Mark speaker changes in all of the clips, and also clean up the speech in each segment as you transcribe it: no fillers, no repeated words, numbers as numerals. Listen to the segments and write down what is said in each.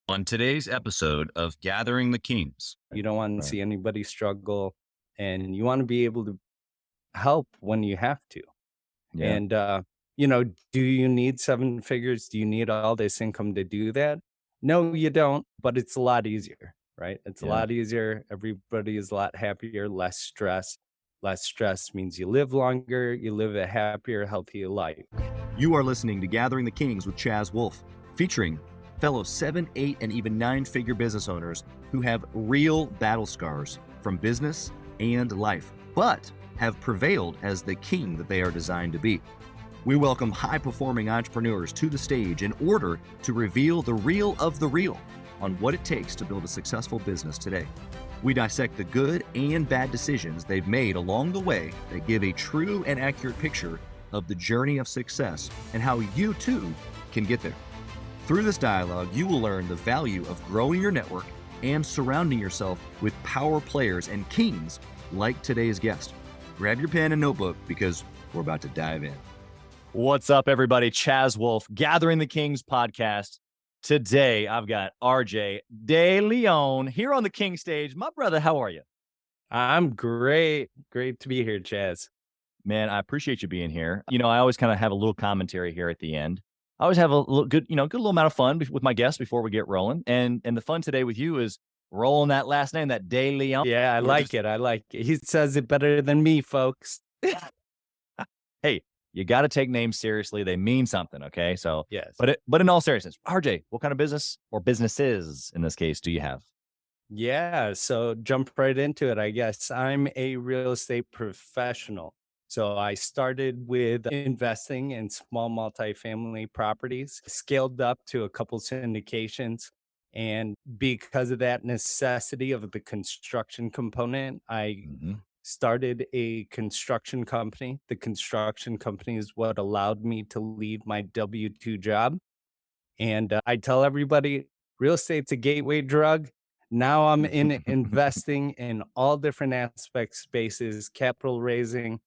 Speaker 1: On today's episode of Gathering the Kings.
Speaker 2: You don't want to
Speaker 1: Right.
Speaker 2: see anybody struggle, and you want to be able to help when you have to.
Speaker 1: Yeah.
Speaker 2: And, do you need 7 figures? Do you need all this income to do that? No, you don't, but it's a lot easier, right? It's a
Speaker 1: Yeah.
Speaker 2: lot easier. Everybody is a lot happier, less stress. Less stress means you live longer, you live a happier, healthier life.
Speaker 1: You are listening to Gathering the Kings with Chaz Wolfe, featuring fellow 7, 8, and even 9-figure business owners who have real battle scars from business and life, but have prevailed as the king that they are designed to be. We welcome high-performing entrepreneurs to the stage in order to reveal the real of the real on what it takes to build a successful business today. We dissect the good and bad decisions they've made along the way that give a true and accurate picture of the journey of success and how you too can get there. Through this dialogue, you will learn the value of growing your network and surrounding yourself with power players and kings like today's guest. Grab your pen and notebook because we're about to dive in.
Speaker 3: What's up, everybody? Chaz Wolfe, Gathering the Kings podcast. Today, I've got RJ De Leon here on the King stage. My brother, how are you?
Speaker 2: I'm great. Great to be here, Chaz.
Speaker 3: Man, I appreciate you being here. I always kind of have a little commentary here at the end. I always have a little good little amount of fun with my guests before we get rolling. And the fun today with you is rolling that last name, that De Leon.
Speaker 2: Yeah, I like it. I like it. He says it better than me, folks.
Speaker 3: Hey, you got to take names seriously. They mean something, okay? So,
Speaker 2: Yes.
Speaker 3: but in all seriousness, RJ, what kind of business or businesses in this case do you have?
Speaker 2: Yeah, so jump right into it, I guess. I'm a real estate professional. So I started with investing in small multifamily properties, scaled up to a couple syndications. And because of that necessity of the construction component, I
Speaker 3: Mhm.
Speaker 2: started a construction company. The construction company is what allowed me to leave my W 2 job. And I tell everybody real estate's a gateway drug. Now I'm in investing in all different aspects, spaces, capital raising.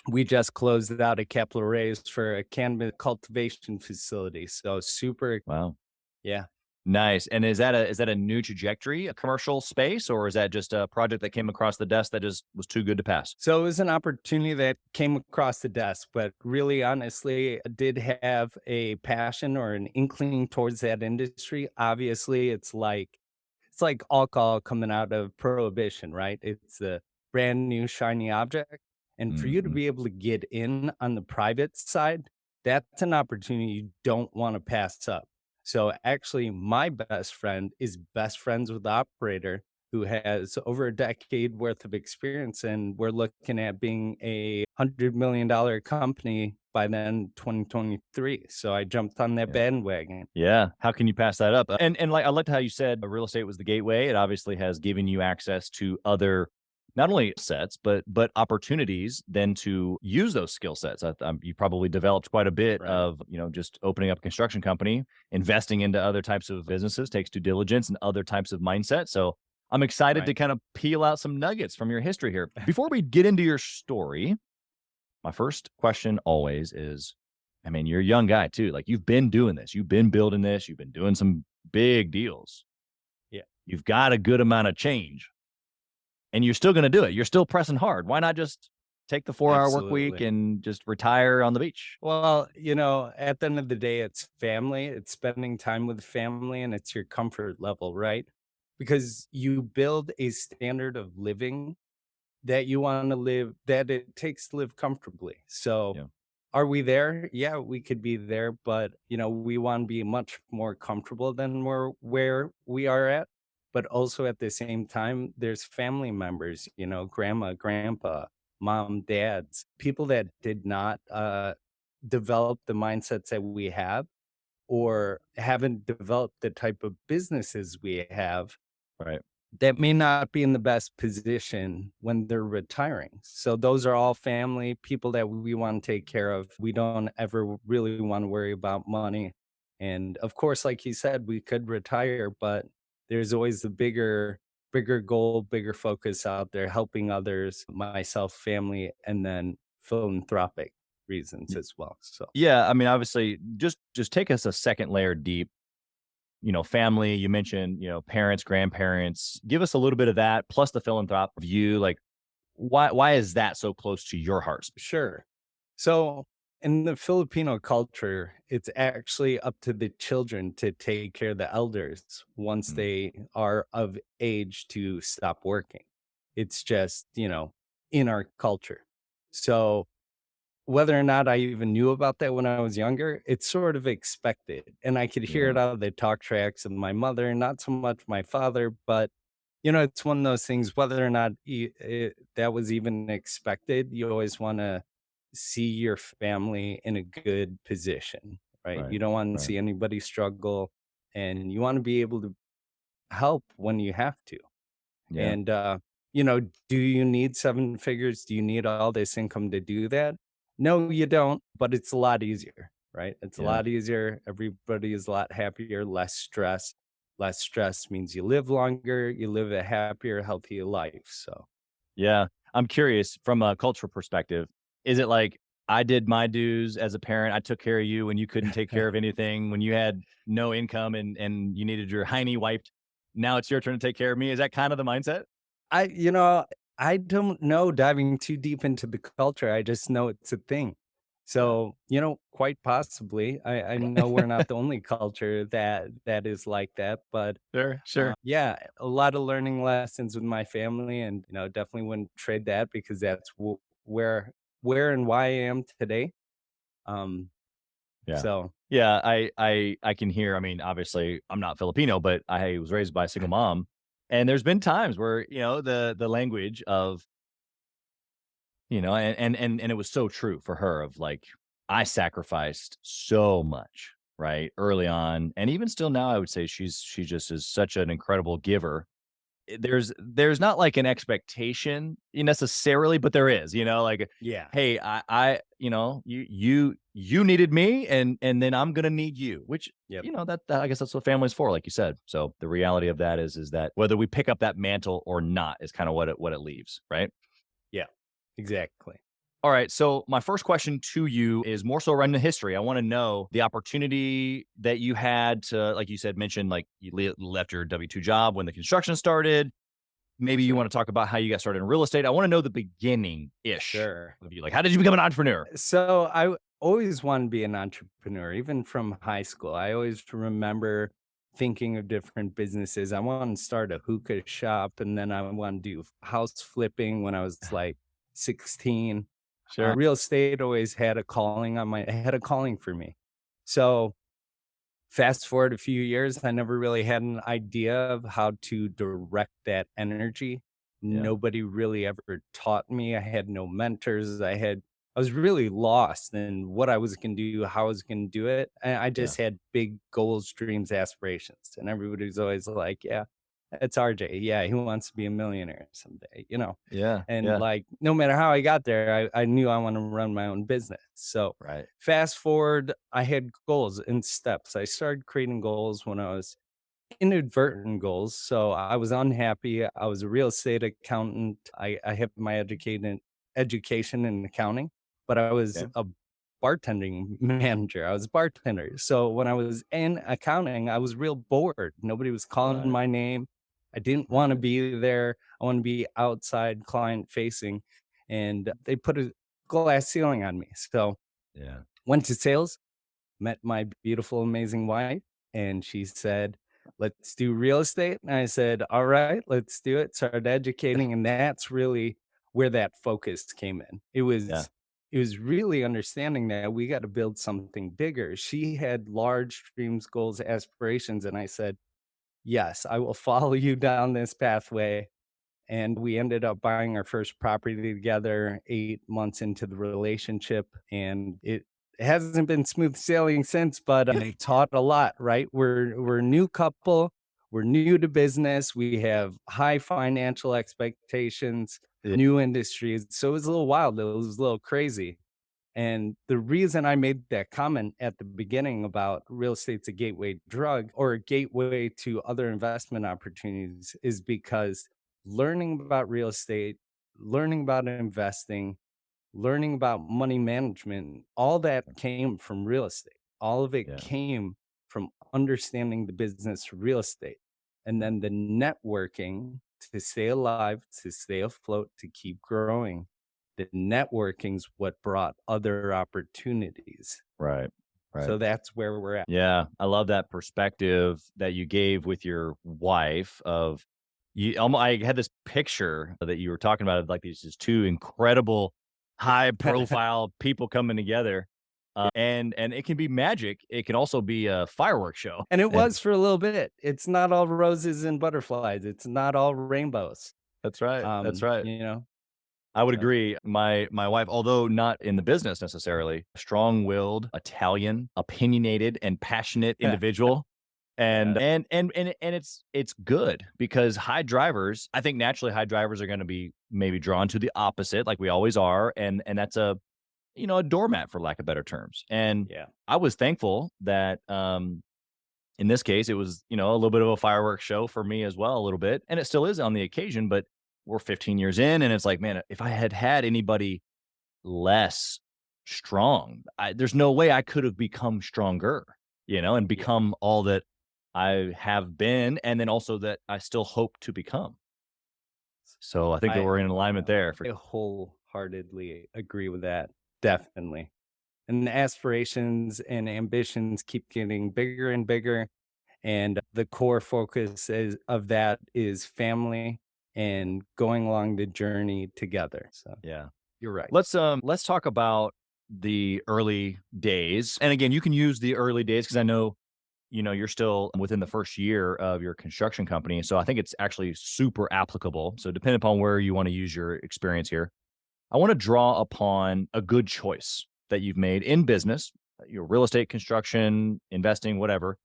Speaker 2: We just closed out a capital raise for a cannabis cultivation facility. So super,
Speaker 3: Wow.
Speaker 2: yeah.
Speaker 3: Nice. And is that a new trajectory, a commercial space, or is that just a project that came across the desk that just was too good to pass?
Speaker 2: So it was an opportunity that came across the desk, but really honestly, I did have a passion or an inkling towards that industry. Obviously, it's like alcohol coming out of prohibition, right? It's a brand new shiny object. And for you to
Speaker 3: Mhm.
Speaker 2: be able to get in on the private side, that's an opportunity you don't want to pass up. So actually, my best friend is best friends with the operator who has over a decade worth of experience. And we're looking at being a $100 million company by then 2023. So I jumped on that
Speaker 3: Yeah.
Speaker 2: bandwagon.
Speaker 3: Yeah. How can you pass that up? And like I liked how you said real estate was the gateway. It obviously has given you access to other not only sets but opportunities then to use those skill sets. You probably developed quite a bit
Speaker 2: Right.
Speaker 3: of just opening up a construction company, investing into other types of businesses takes due diligence and other types of mindset. So I'm excited to
Speaker 2: Right.
Speaker 3: kind of peel out some nuggets from your history here. Before we get into your story, my first question always is, I mean, you're a young guy too. Like you've been doing this, you've been building this, you've been doing some big deals.
Speaker 2: Yeah.
Speaker 3: You've got a good amount of change and you're still going to do it. You're still pressing hard. Why not just take the 4-hour work week
Speaker 2: Absolutely.
Speaker 3: and just retire on the beach?
Speaker 2: Well, at the end of the day, it's family, it's spending time with family, and it's your comfort level, right? Because you build a standard of living that you want to live, that it takes to live comfortably. So,
Speaker 3: Yeah.
Speaker 2: are we there? Yeah, we could be there, but we want to be much more comfortable than where we are at. But also at the same time, there's family members, grandma, grandpa, mom, dads, people that did not develop the mindsets that we have or haven't developed the type of businesses we have
Speaker 3: Right.
Speaker 2: that may not be in the best position when they're retiring. So those are all family people that we want to take care of. We don't ever really want to worry about money. And of course, like you said, we could retire, but there's always a bigger goal, bigger focus out there, helping others, myself, family, and then philanthropic reasons
Speaker 3: Y-
Speaker 2: as well. So
Speaker 3: Yeah. I mean, obviously, just take us a second layer deep. family, you mentioned, parents, grandparents. Give us a little bit of that, plus the philanthropic view. Like, why is that so close to your heart?
Speaker 2: Sure. So in the Filipino culture, it's actually up to the children to take care of the elders once
Speaker 3: Mm,
Speaker 2: they are of age to stop working. It's just, in our culture. So whether or not I even knew about that when I was younger, it's sort of expected. And I could hear
Speaker 3: yeah,
Speaker 2: it out of the talk tracks of my mother, not so much my father, but it's one of those things, whether or not that was even expected, you always want to see your family in a good position, right?
Speaker 3: right,
Speaker 2: You don't want to
Speaker 3: right,
Speaker 2: see anybody struggle, and you want to be able to help when you have to.
Speaker 3: yeah,
Speaker 2: And, do you need 7 figures? Do you need all this income to do that? No, you don't, but it's a lot easier, right? It's a
Speaker 3: yeah.
Speaker 2: lot easier. Everybody is a lot happier, less stress. Less stress means you live longer, you live a happier, healthier life. So,
Speaker 3: Yeah. I'm curious from a cultural perspective, is it like I did my dues as a parent, I took care of you when you couldn't take care of anything, when you had no income and you needed your hiney wiped. Now it's your turn to take care of me. Is that kind of the mindset?
Speaker 2: I, you know, I don't know diving too deep into the culture. I just know it's a thing.
Speaker 3: Yeah.
Speaker 2: So, quite possibly. I know we're not the only culture that is like that, but
Speaker 3: Sure, sure.
Speaker 2: yeah, a lot of learning lessons with my family, and definitely wouldn't trade that because that's where and why I am today. Um,
Speaker 3: Yeah.
Speaker 2: so
Speaker 3: Yeah, I can hear, I mean, obviously I'm not Filipino, but I was raised by a single mom. And there's been times where, the language of, and it was so true for her of like, I sacrificed so much, right? Early on. And even still now, I would say she just is such an incredible giver. There's not like an expectation necessarily, but there is, like,
Speaker 2: yeah,
Speaker 3: hey, you needed me and then I'm gonna need you, which
Speaker 2: yep,
Speaker 3: that I guess that's what family's for, like you said. So the reality of that is that whether we pick up that mantle or not is kind of what it leaves, right?
Speaker 2: yeah, exactly.
Speaker 3: All right. So my first question to you is more so around the history. I want to know the opportunity that you had to, like you said, mention like you left your W-2 job when the construction started. Maybe you
Speaker 2: Sure,
Speaker 3: want to talk about how you got started in real estate. I want to know the beginning ish
Speaker 2: sure.
Speaker 3: of you. Like, how did you become an entrepreneur?
Speaker 2: So always wanted to be an entrepreneur, even from high school. I always remember thinking of different businesses. I wanted to start a hookah shop, and then I wanted to do house flipping when I was like 16.
Speaker 3: Sure.
Speaker 2: Real estate always had a calling for me. So fast forward a few years, I never really had an idea of how to direct that energy.
Speaker 3: Yeah.
Speaker 2: Nobody really ever taught me. I had no mentors. I was really lost in what I was going to do, how I was going to do it. And I
Speaker 3: Yeah.
Speaker 2: just had big goals, dreams, aspirations. And everybody's always like, yeah, it's RJ. Yeah, he wants to be a millionaire someday.
Speaker 3: Yeah.
Speaker 2: And
Speaker 3: Yeah.
Speaker 2: like, no matter how I got there, I knew I want to run my own business. So
Speaker 3: Right.
Speaker 2: fast forward, I had goals and steps. I started creating goals when I was inadvertent goals. So I was unhappy. I was a real estate accountant. I have my education in accounting, but I was
Speaker 3: Okay.
Speaker 2: a bartending manager. I was a bartender. So when I was in accounting, I was real bored. Nobody was calling
Speaker 3: Right.
Speaker 2: my name. I didn't want to
Speaker 3: Right.
Speaker 2: be there. I want to be outside client facing. And they put a glass ceiling on me. So
Speaker 3: Yeah.
Speaker 2: went to sales, met my beautiful, amazing wife, and she said, "Let's do real estate." And I said, "All right, let's do it." Started educating, and that's really where that focus came in.
Speaker 3: Yeah.
Speaker 2: It was really understanding that we got to build something bigger. She had large dreams, goals, aspirations, and I said, "Yes, I will follow you down this pathway." And we ended up buying our first property together 8 months into the relationship. And it hasn't been smooth sailing since, but it taught a lot, right? We're a new couple. We're new to business. We have high financial expectations,
Speaker 3: Yeah.
Speaker 2: new industries. So it was a little wild. It was a little crazy. And the reason I made that comment at the beginning about real estate's a gateway drug or a gateway to other investment opportunities is because learning about real estate, learning about investing, learning about money management, all that came from real estate. All of it
Speaker 3: Yeah.
Speaker 2: came from understanding the business of real estate, and then the networking to stay alive, to stay afloat, to keep growing. The networking's what brought other opportunities.
Speaker 3: Right. Right.
Speaker 2: So that's where we're at.
Speaker 3: Yeah, I love that perspective that you gave with your wife of you. I had this picture that you were talking about of like these just two incredible, high profile people coming together, and it can be magic. It can also be a fireworks show.
Speaker 2: And it was for a little bit. It's not all roses and butterflies. It's not all rainbows.
Speaker 3: That's right. That's right.
Speaker 2: You know,
Speaker 3: I would
Speaker 2: So-
Speaker 3: agree. My wife, although not in the business necessarily, strong-willed, Italian, opinionated, and passionate individual. And it's good because high drivers, I think naturally high drivers are going to be maybe drawn to the opposite, like we always are. And that's a doormat, for lack of better terms. And
Speaker 2: yeah.
Speaker 3: I was thankful that in this case it was, a little bit of a fireworks show for me as well, a little bit. And it still is on the occasion, but we're 15 years in, and it's like, man, if I had had anybody less strong, there's no way I could have become stronger, and become all that I have been, and then also that I still hope to become. So I think that we're in alignment there.
Speaker 2: I wholeheartedly agree with that. Definitely. And the aspirations and ambitions keep getting bigger and bigger. And the core focus of that is family and going along the journey together. So
Speaker 3: Yeah,
Speaker 2: you're right.
Speaker 3: let's talk about the early days. And again, you can use the early days because I know, you're still within the first year of your construction company. So I think it's actually super applicable. So depending upon where you want to use your experience here, I want to draw upon a good choice that you've made in business, your real estate, construction, investing, whatever,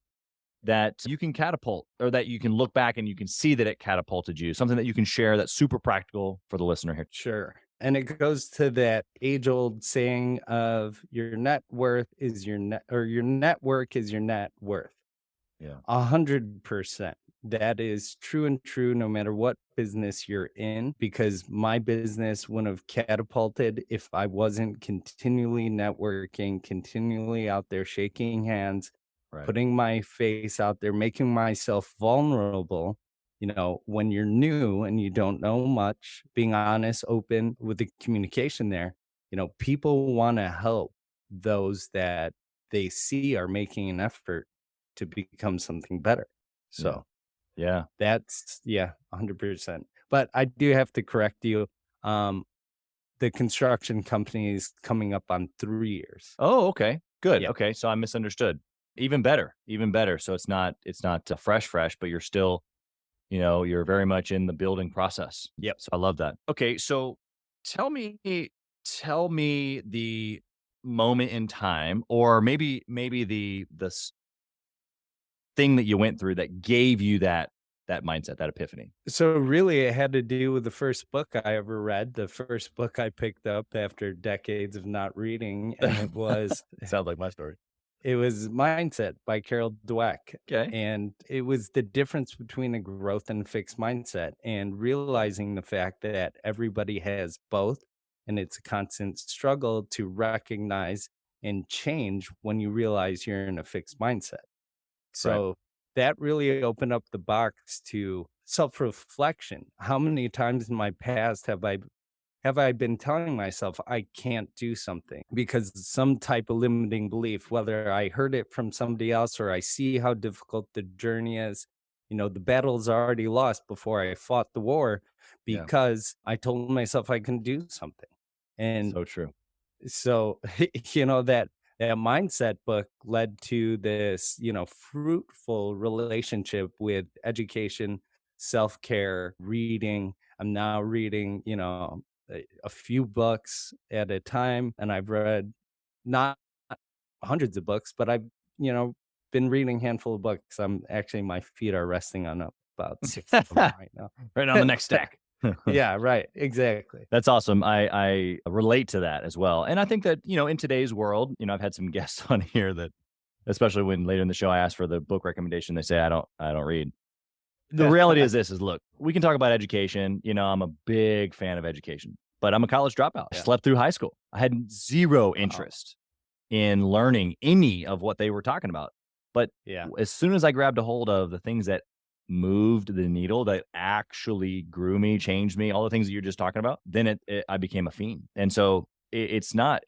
Speaker 3: that you can catapult, or that you can look back and you can see that it catapulted you, something that you can share that's super practical for the listener here.
Speaker 2: Sure. And it goes to that age-old saying of your net worth is your network is your net worth.
Speaker 3: Yeah.
Speaker 2: 100%. That is true and true no matter what business you're in, because my business wouldn't have catapulted if I wasn't continually networking, continually out there shaking hands,
Speaker 3: Right.
Speaker 2: putting my face out there, making myself vulnerable. When you're new and you don't know much, being honest, open with the communication there, people want to help those that they see are making an effort to become something better. So
Speaker 3: yeah,
Speaker 2: that's 100%. But I do have to correct you. The construction company is coming up on 3 years.
Speaker 3: Oh, okay. Good.
Speaker 2: Yeah.
Speaker 3: Okay. So I misunderstood. Even better. So it's not fresh, but you're still, you're very much in the building process.
Speaker 2: Yep.
Speaker 3: So I love that. Okay. So tell me the moment in time, or maybe the thing that you went through that gave you that mindset, that epiphany.
Speaker 2: So really it had to do with the first book I ever read, the first book I picked up after decades of not reading. And it was
Speaker 3: Sounds like my story.
Speaker 2: It was Mindset by Carol Dweck.
Speaker 3: Okay.
Speaker 2: And it was the difference between a growth and fixed mindset, and realizing the fact that everybody has both. And it's a constant struggle to recognize and change when you realize you're in a fixed mindset. So that really opened up the box to self-reflection. How many times in my past have I been telling myself I can't do something because some type of limiting belief, whether I heard it from somebody else or I see how difficult the journey is? The battle's already lost before I fought the war, because I told myself I can do something. And
Speaker 3: so true.
Speaker 2: So, that mindset book led to this, fruitful relationship with education, self-care, reading. I'm now reading, a few books at a time, and I've read not hundreds of books, but I've, been reading a handful of books. My feet are resting on about 6 of them right now.
Speaker 3: Right on the next stack.
Speaker 2: Yeah, right. Exactly.
Speaker 3: That's awesome. I relate to that as well. And I think that, in today's world, I've had some guests on here that, especially when later in the show I ask for the book recommendation, they say I don't read. The reality is look, we can talk about education. I'm a big fan of education, but I'm a college dropout. I slept through high school. I had zero interest in learning any of what they were talking about. But
Speaker 2: Yeah.
Speaker 3: as soon as I grabbed a hold of the things that moved the needle, that actually grew me, changed me, all the things that you're just talking about, then I became a fiend. And so it's not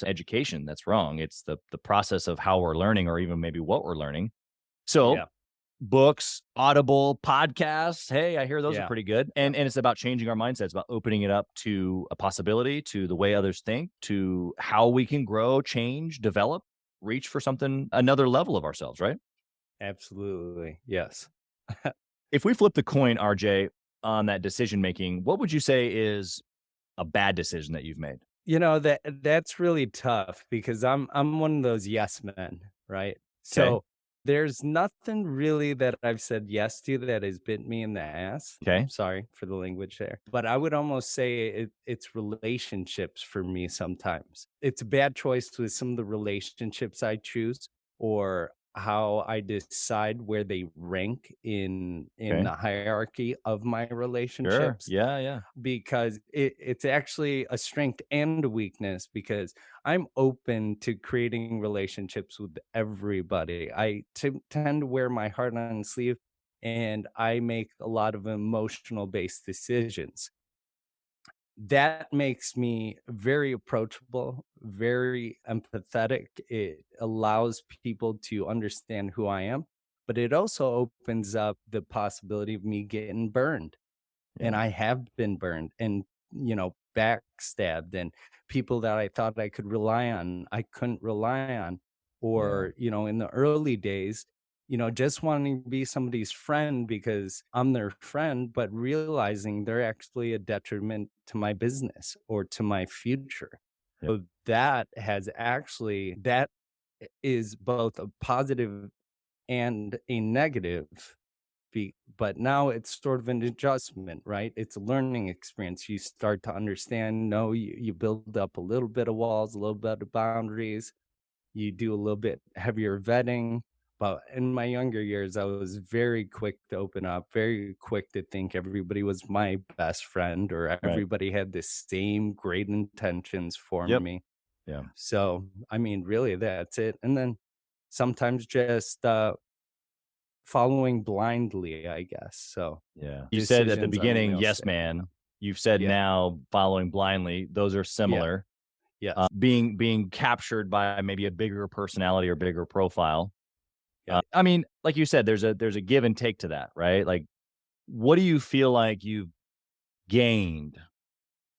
Speaker 3: education that's wrong. It's the process of how we're learning, or even maybe what we're learning. So
Speaker 2: Yeah.
Speaker 3: books, Audible, podcasts. Hey, I hear those are
Speaker 2: Yeah.
Speaker 3: pretty good. And it's about changing our mindsets, it's about opening it up to a possibility, to the way others think, to how we can grow, change, develop, reach for something, another level of ourselves, right?
Speaker 2: Absolutely. Yes.
Speaker 3: If we flip the coin, RJ, on that decision making, what would you say is a bad decision that you've made?
Speaker 2: That's really tough because I'm one of those yes men, right?
Speaker 3: Okay.
Speaker 2: So there's nothing really that I've said yes to that has bit me in the ass.
Speaker 3: Okay.
Speaker 2: Sorry for the language there. But I would almost say it's relationships for me sometimes. It's a bad choice with some of the relationships I choose, or how I decide where they rank in
Speaker 3: Okay.
Speaker 2: the hierarchy of my
Speaker 3: Sure.
Speaker 2: relationships,
Speaker 3: Yeah. Yeah.
Speaker 2: because it's actually a strength and a weakness, because I'm open to creating relationships with everybody. Tend to wear my heart on the sleeve, and I make a lot of emotional based decisions. That makes me very approachable, very empathetic. It allows people to understand who I am, but it also opens up the possibility of me getting burned. And
Speaker 3: Yeah.
Speaker 2: I have been burned and, backstabbed, and people that I thought I could rely on, I couldn't rely on.
Speaker 3: Yeah.
Speaker 2: Or, in the early days, just wanting to be somebody's friend because I'm their friend, but realizing they're actually a detriment to my business or to my future.
Speaker 3: Yep.
Speaker 2: So that is both a positive and a negative, but now it's sort of an adjustment, right? It's a learning experience. You start to understand, no, you build up a little bit of walls, a little bit of boundaries. You do a little bit heavier vetting. But in my younger years, I was very quick to open up, very quick to think everybody was my best friend, or
Speaker 3: Right.
Speaker 2: everybody had the same great intentions for
Speaker 3: Yep.
Speaker 2: me.
Speaker 3: Yeah.
Speaker 2: So, I mean, really, that's it. And then sometimes just following blindly, I guess. So
Speaker 3: Yeah. You said at the
Speaker 2: decisions, I mean,
Speaker 3: beginning,
Speaker 2: they'll
Speaker 3: yes,
Speaker 2: say,
Speaker 3: man. You've said
Speaker 2: yeah,
Speaker 3: now following blindly. Those are
Speaker 2: yeah,
Speaker 3: similar.
Speaker 2: yes,
Speaker 3: Being captured by maybe a bigger personality or bigger profile.
Speaker 2: yeah.
Speaker 3: I mean, like you said, there's a give and take to that, right? Like, what do you feel like you've gained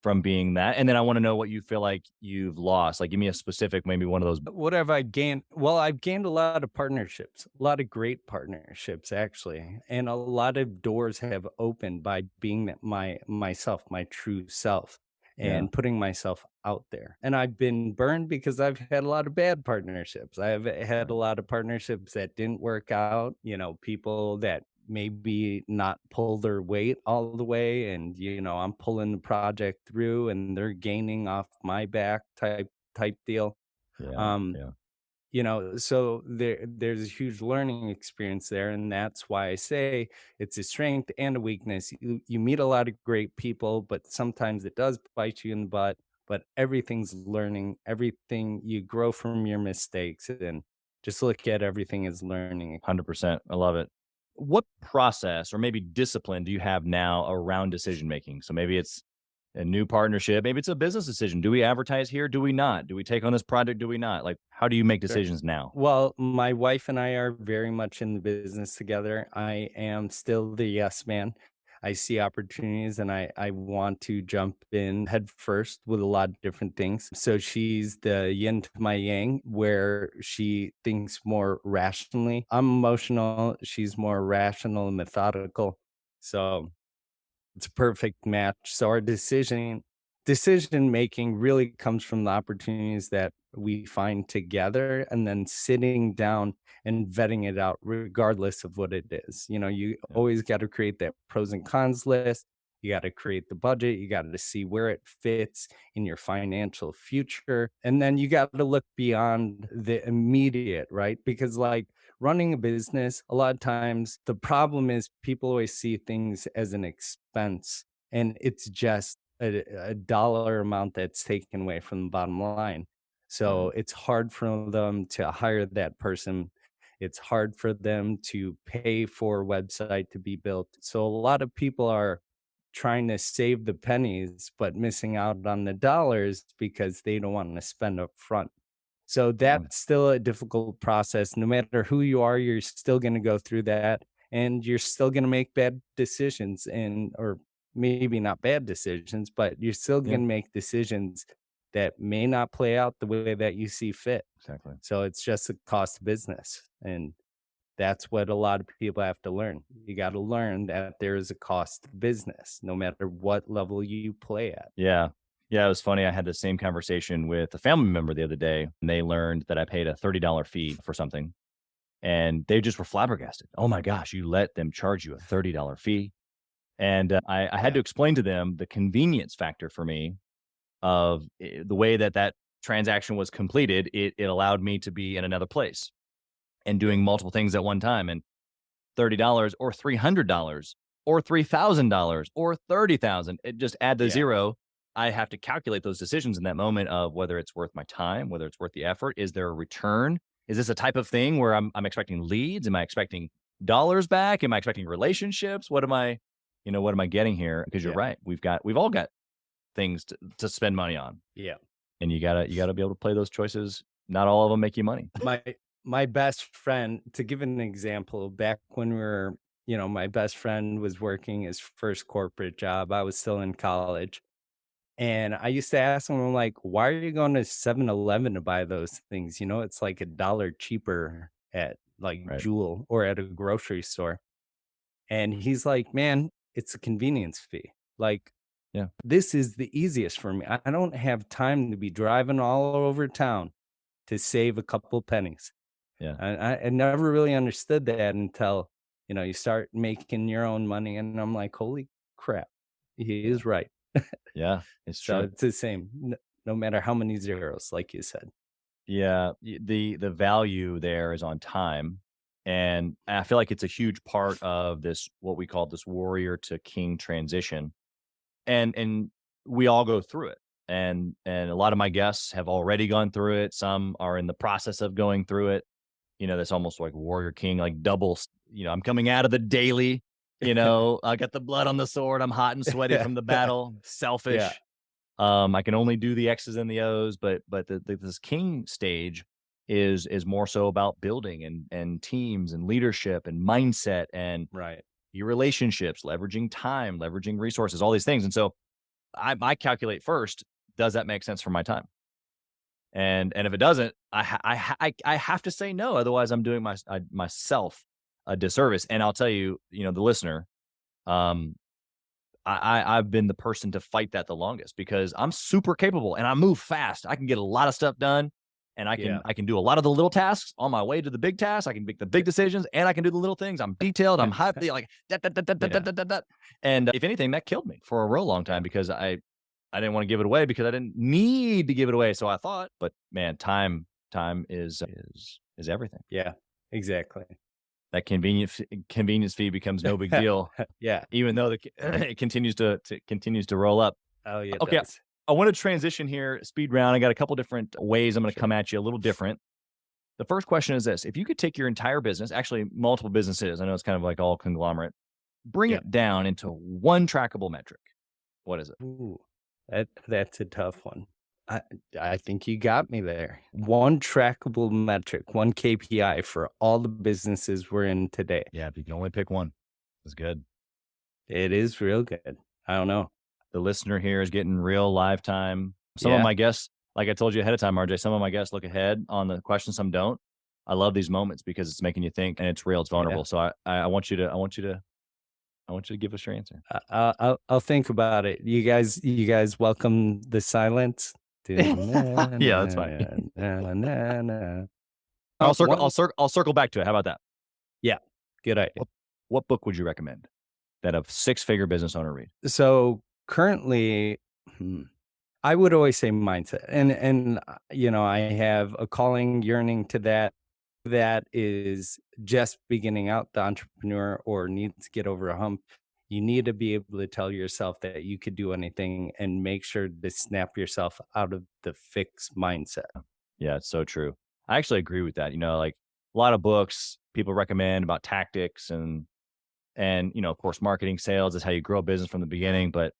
Speaker 3: from being that? And then I want to know what you feel like you've lost. Like, give me a specific, maybe one of those.
Speaker 2: What have I gained? Well, I've gained a lot of partnerships, a lot of great partnerships, actually, and a lot of doors have opened by being myself, my true self,
Speaker 3: Yeah.
Speaker 2: and putting myself out there. And I've been burned because I've had a lot of bad partnerships. I've had a
Speaker 3: Right.
Speaker 2: lot of partnerships that didn't work out. People that maybe not pull their weight all the way, and I'm pulling the project through, and they're gaining off my back type deal.
Speaker 3: Yeah.
Speaker 2: um
Speaker 3: Yeah.
Speaker 2: so there's a huge learning experience there, and that's why I say it's a strength and a weakness. You meet a lot of great people, but sometimes it does bite you in the butt. But everything's learning, everything, you grow from your mistakes, and just look at everything as learning.
Speaker 3: 100%. I love it. What process or maybe discipline do you have now around decision making? So maybe it's a new partnership, maybe it's a business decision. Do we advertise here? Do we not? Do we take on this project? Do we not? Like, how do you make
Speaker 2: Sure.
Speaker 3: decisions now?
Speaker 2: Well, my wife and I are very much in the business together. I am still the yes man. I see opportunities, and I want to jump in head first with a lot of different things. So she's the yin to my yang, where she thinks more rationally. I'm emotional. She's more rational and methodical. So it's a perfect match. So our decision making really comes from the opportunities that we find together, and then sitting down and vetting it out regardless of what it is. You
Speaker 3: Yeah.
Speaker 2: always got to create that pros and cons list. You got to create the budget. You got to see where it fits in your financial future. And then you got to look beyond the immediate, right? Because, like, running a business, a lot of times the problem is people always see things as an expense, and it's just a dollar amount that's taken away from the bottom line.
Speaker 3: Yeah.
Speaker 2: So it's hard for them to hire that person It's hard for them to pay for a website to be built. So a lot of people are trying to save the pennies, but missing out on the dollars because they don't want to spend up front. So that's still a difficult process. No matter who you are, you're still going to go through that, and you're still going to make bad decisions, and or maybe not bad decisions, but you're still
Speaker 3: Yeah,
Speaker 2: going to make decisions that may not play out the way that you see fit.
Speaker 3: exactly.
Speaker 2: So it's just a cost of business. And that's what a lot of people have to learn. You got to learn that there is a cost to business, no matter what level you play at.
Speaker 3: Yeah. Yeah, it was funny. I had the same conversation with a family member the other day, and they learned that I paid a $30 fee for something, and they just were flabbergasted. Oh my gosh, you let them charge you a $30 fee? And I had
Speaker 2: Yeah.
Speaker 3: to explain to them the convenience factor for me of the way that that transaction was completed. It allowed me to be in another place and doing multiple things at one time. And $30 or $300 or $3,000 or 30,000, it just add the
Speaker 2: Yeah.
Speaker 3: zero. I have to calculate those decisions in that moment of whether it's worth my time, whether it's worth the effort. Is there a return? Is this a type of thing where I'm expecting leads? Am I expecting dollars back? Am I expecting relationships? What am I, what am I getting here? Because you're
Speaker 2: Yeah.
Speaker 3: right. We've all got things to spend money on,
Speaker 2: Yeah.
Speaker 3: and you gotta be able to play those choices. Not all of them make you money.
Speaker 2: My best friend, to give an example, back when we were, my best friend was working his first corporate job. I was still in college. And I used to ask him, I'm like, why are you going to 7-Eleven to buy those things? It's like $1 cheaper at like
Speaker 3: Right.
Speaker 2: Jewel or at a grocery store. And he's like, man, it's a convenience fee. Like,
Speaker 3: Yeah.
Speaker 2: this is the easiest for me. I don't have time to be driving all over town to save a couple pennies.
Speaker 3: Yeah.
Speaker 2: I never really understood that until, you start making your own money. And I'm like, holy crap, he is right.
Speaker 3: Yeah. It's
Speaker 2: So
Speaker 3: true.
Speaker 2: it's the same, no matter how many zeros, like you said.
Speaker 3: Yeah, the value there is on time, and I feel like it's a huge part of this what we call this warrior to king transition, and we all go through it, and a lot of my guests have already gone through it. Some are in the process of going through it. That's almost like warrior king, like double. I'm coming out of the daily. I got the blood on the sword. I'm hot and sweaty from the battle.
Speaker 2: Yeah.
Speaker 3: Selfish. I can only do the X's and the O's, but this king stage is more so about building and teams and leadership and mindset and
Speaker 2: Right.
Speaker 3: your relationships, leveraging time, leveraging resources, all these things. And so I calculate first, does that make sense for my time? And if it doesn't, I have to say no. Otherwise, I'm doing myself a disservice. And I'll tell you, the listener, um, I've been the person to fight that the longest because I'm super capable and I move fast. I can get a lot of stuff done, and I
Speaker 2: Yeah.
Speaker 3: can do a lot of the little tasks on my way to the big tasks. I can make the big decisions, and I can do the little things. I'm detailed. I'm hyped. Like that, that, that, that, that,
Speaker 2: Yeah.
Speaker 3: that, that, that. And if anything, that killed me for a real long time because I didn't want to give it away because I didn't need to give it away. So I thought, but man, time is everything.
Speaker 2: Yeah, exactly.
Speaker 3: That convenience fee becomes no big deal.
Speaker 2: Yeah.
Speaker 3: Even though it continues to roll up.
Speaker 2: Oh, yeah.
Speaker 3: Okay, I want to transition here, speed round. I got a couple different ways I'm going to come at you, a little different. The first question is this: if you could take your entire business, actually multiple businesses, I know it's kind of like all conglomerate, bring
Speaker 2: Yeah.
Speaker 3: it down into one trackable metric, what is it?
Speaker 2: Ooh, that's a tough one. I think you got me there. One trackable metric, one KPI for all the businesses we're in today.
Speaker 3: Yeah, if you can only pick one, it's good.
Speaker 2: It is real good. I don't know.
Speaker 3: The listener here is getting real live time. Some of
Speaker 2: Yeah.
Speaker 3: my guests, like I told you ahead of time, RJ, some of my guests look ahead on the questions, some don't. I love these moments because it's making you think and it's real, it's vulnerable. So I want you to give us your answer.
Speaker 2: I'll think about it. You guys welcome the silence.
Speaker 3: Yeah, that's fine.
Speaker 2: Oh,
Speaker 3: I'll circle back to it. How about that?
Speaker 2: Yeah, good idea.
Speaker 3: What book would you recommend that a 6-figure business owner read?
Speaker 2: So currently, I would always say mindset, and I have a calling, yearning to that. That is just beginning out, the entrepreneur, or needs to get over a hump. You need to be able to tell yourself that you could do anything, and make sure to snap yourself out of the fixed mindset.
Speaker 3: Yeah, it's so true. I actually agree with that. Like a lot of books people recommend about tactics and, of course, marketing, sales is how you grow a business from the beginning. But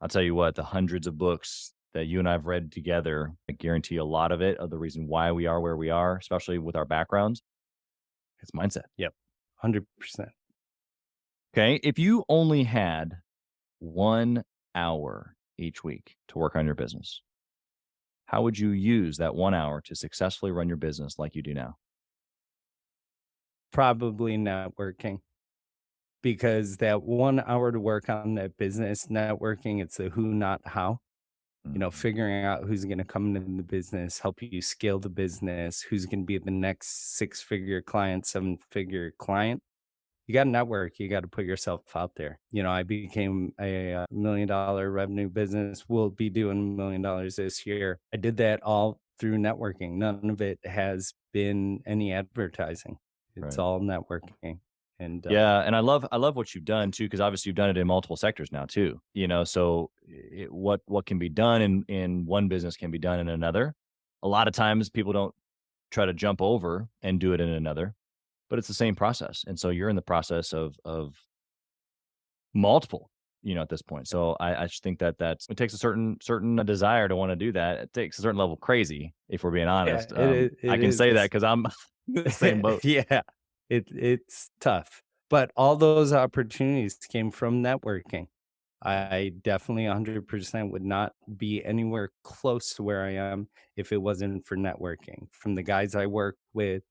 Speaker 3: I'll tell you what, the hundreds of books that you and I have read together, I guarantee a lot of it, of the reason why we are where we are, especially with our backgrounds, it's mindset.
Speaker 2: Yep. 100%.
Speaker 3: Okay. If you only had 1 hour each week to work on your business, how would you use that 1 hour to successfully run your business like you do now?
Speaker 2: Probably networking, because that 1 hour to work on that business networking, it's a who, not how. Figuring out who's going to come into the business, help you scale the business, who's going to be the next 6-figure client, 7-figure client. You got to network. You got to put yourself out there. I became a $1 million revenue business. We'll be doing $1 million this year. I did that all through networking. None of it has been any advertising. It's
Speaker 3: Right.
Speaker 2: all networking. And
Speaker 3: Yeah, and I love what you've done too, because obviously you've done it in multiple sectors now too. So what can be done in one business can be done in another. A lot of times people don't try to jump over and do it in another, but it's the same process. And so you're in the process of multiple, at this point. So I just think that it takes a certain desire to want to do that. It takes a certain level of crazy, if we're being
Speaker 2: yeah,
Speaker 3: honest.
Speaker 2: it
Speaker 3: I can
Speaker 2: is.
Speaker 3: say that because I'm in the same boat.
Speaker 2: Yeah, it's tough. But all those opportunities came from networking. I definitely 100% would not be anywhere close to where I am if it wasn't for networking. From the guys I work with,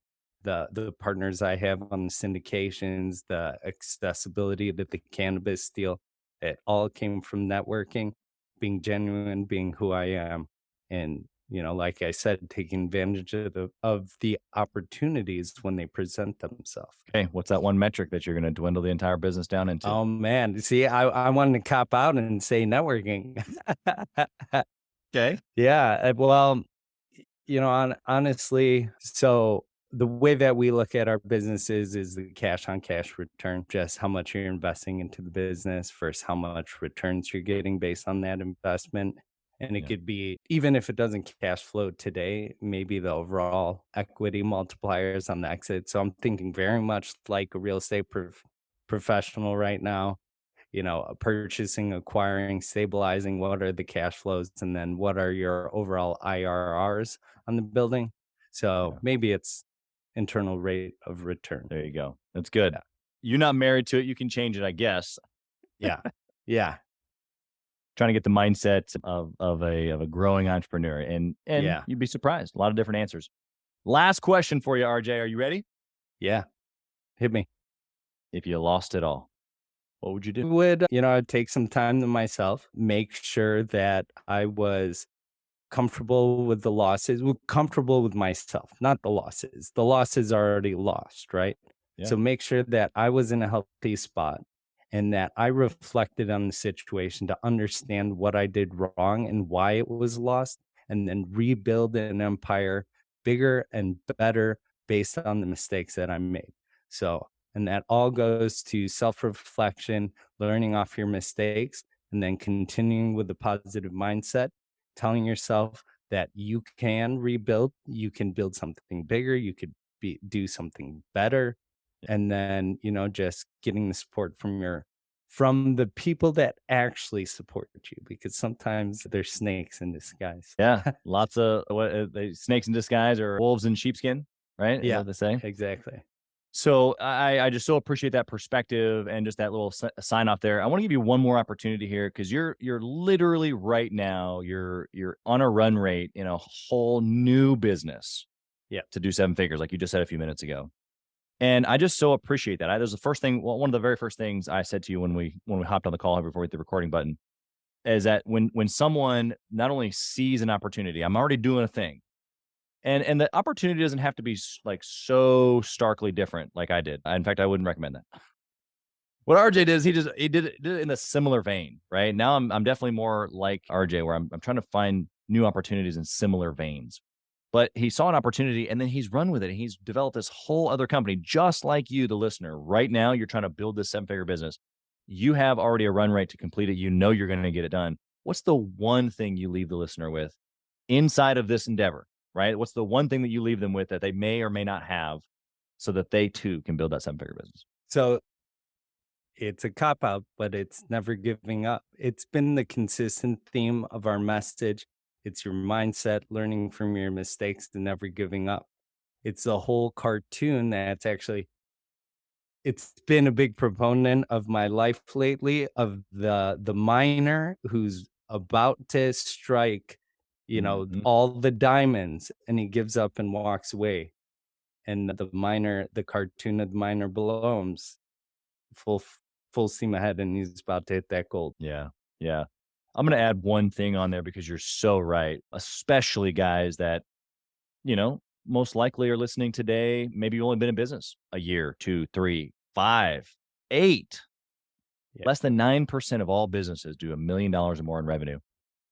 Speaker 2: the partners I have on the syndications, the accessibility to the cannabis deal, it all came from networking, being genuine, being who I am. And, like I said, taking advantage of the opportunities when they present themselves.
Speaker 3: Okay, what's that one metric that you're going to dwindle the entire business down into?
Speaker 2: Oh man, see, I wanted to cop out and say networking.
Speaker 3: Okay.
Speaker 2: Yeah, well, honestly, so the way that we look at our businesses is the cash on cash return, just how much you're investing into the business versus how much returns you're getting based on that investment. And it
Speaker 3: Yeah.
Speaker 2: could be, even if it doesn't cash flow today, maybe the overall equity multipliers on the exit. So I'm thinking very much like a real estate professional right now, purchasing, acquiring, stabilizing, what are the cash flows, and then what are your overall IRRs on the building. So
Speaker 3: Yeah.
Speaker 2: maybe it's internal rate of return.
Speaker 3: There you go. That's good.
Speaker 2: Yeah.
Speaker 3: You're not married to it. You can change it, I guess.
Speaker 2: Yeah. Yeah.
Speaker 3: Trying to get the mindset of a growing entrepreneur, and
Speaker 2: Yeah.
Speaker 3: you'd be surprised. A lot of different answers. Last question for you, RJ. Are you ready?
Speaker 2: Yeah. Hit me.
Speaker 3: If you lost it all, what would you do?
Speaker 2: I'd take some time to myself, make sure that I was comfortable with the losses, comfortable with myself, not the losses. The losses are already lost, right?
Speaker 3: Yeah.
Speaker 2: So make sure that I was in a healthy spot and that I reflected on the situation to understand what I did wrong and why it was lost, and then rebuild an empire bigger and better based on the mistakes that I made. So, and that all goes to self-reflection, learning off your mistakes, and then continuing with the positive mindset, telling yourself that you can rebuild, you can build something bigger, you could do something better. And then, just getting the support from the people that actually support you, because sometimes they're snakes in disguise.
Speaker 3: Yeah. Lots of snakes in disguise or wolves in sheepskin, right? Is that
Speaker 2: Yeah,
Speaker 3: what they say?
Speaker 2: exactly.
Speaker 3: So I just so appreciate that perspective and just that little sign off there. I want to give you one more opportunity here, because you're literally right now you're on a run rate in a whole new business.
Speaker 2: Yeah.
Speaker 3: To do 7 figures, like you just said a few minutes ago, and I just so appreciate that. There's the first thing. Well, one of the very first things I said to you when we hopped on the call before we hit the recording button is that when someone not only sees an opportunity, I'm already doing a thing. And the opportunity doesn't have to be like so starkly different like I did. In fact, I wouldn't recommend that. What RJ did is he did it in a similar vein, right? Now I'm definitely more like RJ, where I'm trying to find new opportunities in similar veins. But he saw an opportunity and then he's run with it. And he's developed this whole other company, just like you, the listener. Right now, you're trying to build this 7-figure business. You have already a run rate to complete it. You know you're going to get it done. What's the one thing you leave the listener with inside of this endeavor, right? What's the one thing that you leave them with that they may or may not have so that they too can build that 7-figure business?
Speaker 2: So it's a cop out, but it's never giving up. It's been the consistent theme of our message. It's your mindset, learning from your mistakes, and never giving up. It's the whole cartoon that's actually, it's been a big proponent of my life lately, of the miner who's about to strike, all the diamonds, and he gives up and walks away. And the miner, the cartoon of the miner below him's full steam ahead, and he's about to hit that gold.
Speaker 3: Yeah. Yeah. I'm going to add one thing on there because you're so right, especially guys that, most likely are listening today. Maybe you've only been in business a year, 2, 3, 5, 8.
Speaker 2: Yeah.
Speaker 3: Less than 9% of all businesses do $1 million or more in revenue.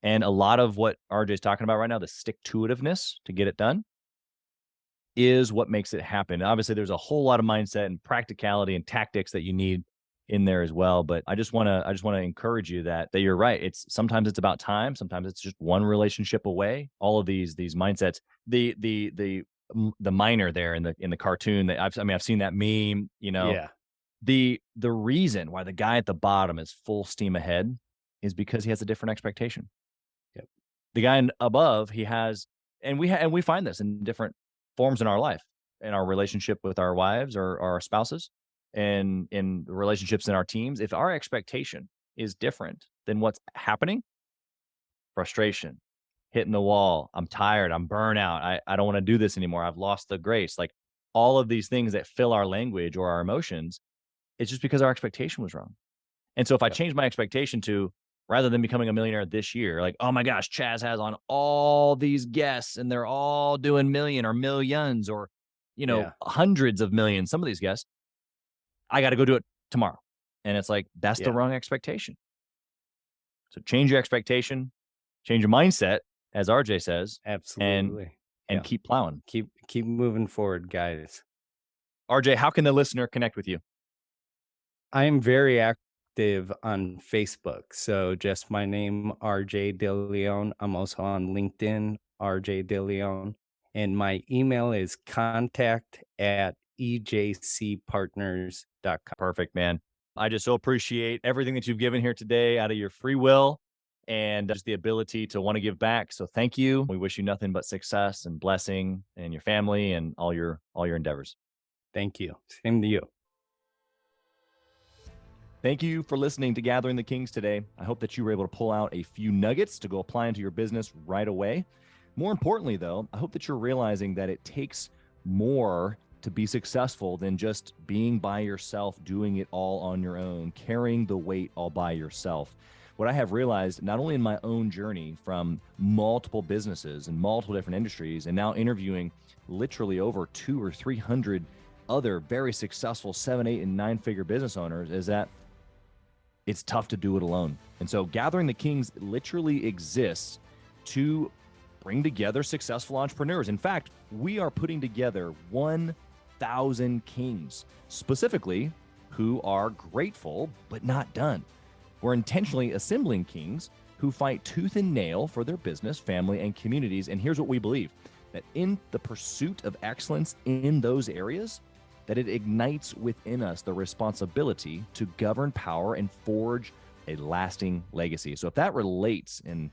Speaker 3: And a lot of what RJ is talking about right now, the stick-to-itiveness to get it done, is what makes it happen. Obviously, there's a whole lot of mindset and practicality and tactics that you need in there as well. But I just want to encourage you that you're right. Sometimes it's about time. Sometimes it's just one relationship away. All of these mindsets. The miner there in the cartoon that I've seen that meme.
Speaker 2: Yeah.
Speaker 3: The reason why the guy at the bottom is full steam ahead is because he has a different expectation.
Speaker 2: Yep.
Speaker 3: The guy above, he has, and we find this in different forms in our life, in our relationship with our wives or our spouses, and in relationships in our teams. If our expectation is different than what's happening, frustration, hitting the wall, I'm tired, I'm burnt out, I don't want to do this anymore, I've lost the grace, like all of these things that fill our language or our emotions, it's just because our expectation was wrong. And so if I change my expectation to, rather than becoming a millionaire this year, like, oh my gosh, Chaz has on all these guests and they're all doing million or millions or, hundreds of millions, some of these guests, I got to go do it tomorrow. And it's like, that's the wrong expectation. So change your expectation, change your mindset, as RJ says.
Speaker 2: Absolutely.
Speaker 3: And keep plowing.
Speaker 2: Keep moving forward, guys.
Speaker 3: RJ, how can the listener connect with you?
Speaker 2: I am very active on Facebook. So just my name, RJ De Leon. I'm also on LinkedIn, RJ De Leon. And my email is contact@EJCpartners.com.
Speaker 3: Perfect, man. I just so appreciate everything that you've given here today out of your free will and just the ability to want to give back. So thank you. We wish you nothing but success and blessing and your family and all your endeavors.
Speaker 2: Thank you. Same to you.
Speaker 3: Thank you for listening to Gathering the Kings today. I hope that you were able to pull out a few nuggets to go apply into your business right away. More importantly, though, I hope that you're realizing that it takes more to be successful than just being by yourself, doing it all on your own, carrying the weight all by yourself. What I have realized, not only in my own journey from multiple businesses and multiple different industries, and now interviewing literally over 200 or 300 other very successful 7, 8, and 9-figure business owners, is that it's tough to do it alone. And so Gathering the Kings literally exists to bring together successful entrepreneurs. In fact, we are putting together 1,000 kings, specifically who are grateful but not done. We're intentionally assembling kings who fight tooth and nail for their business, family, and communities. And here's what we believe, that in the pursuit of excellence in those areas, that it ignites within us the responsibility to govern power and forge a lasting legacy. So if that relates and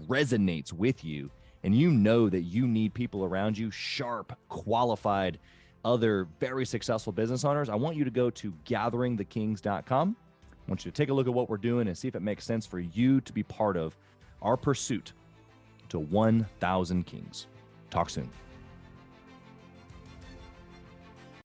Speaker 3: resonates with you, and you know that you need people around you, sharp, qualified, other very successful business owners, I want you to go to gatheringthekings.com. I want you to take a look at what we're doing and see if it makes sense for you to be part of our pursuit to 1,000 kings. Talk soon.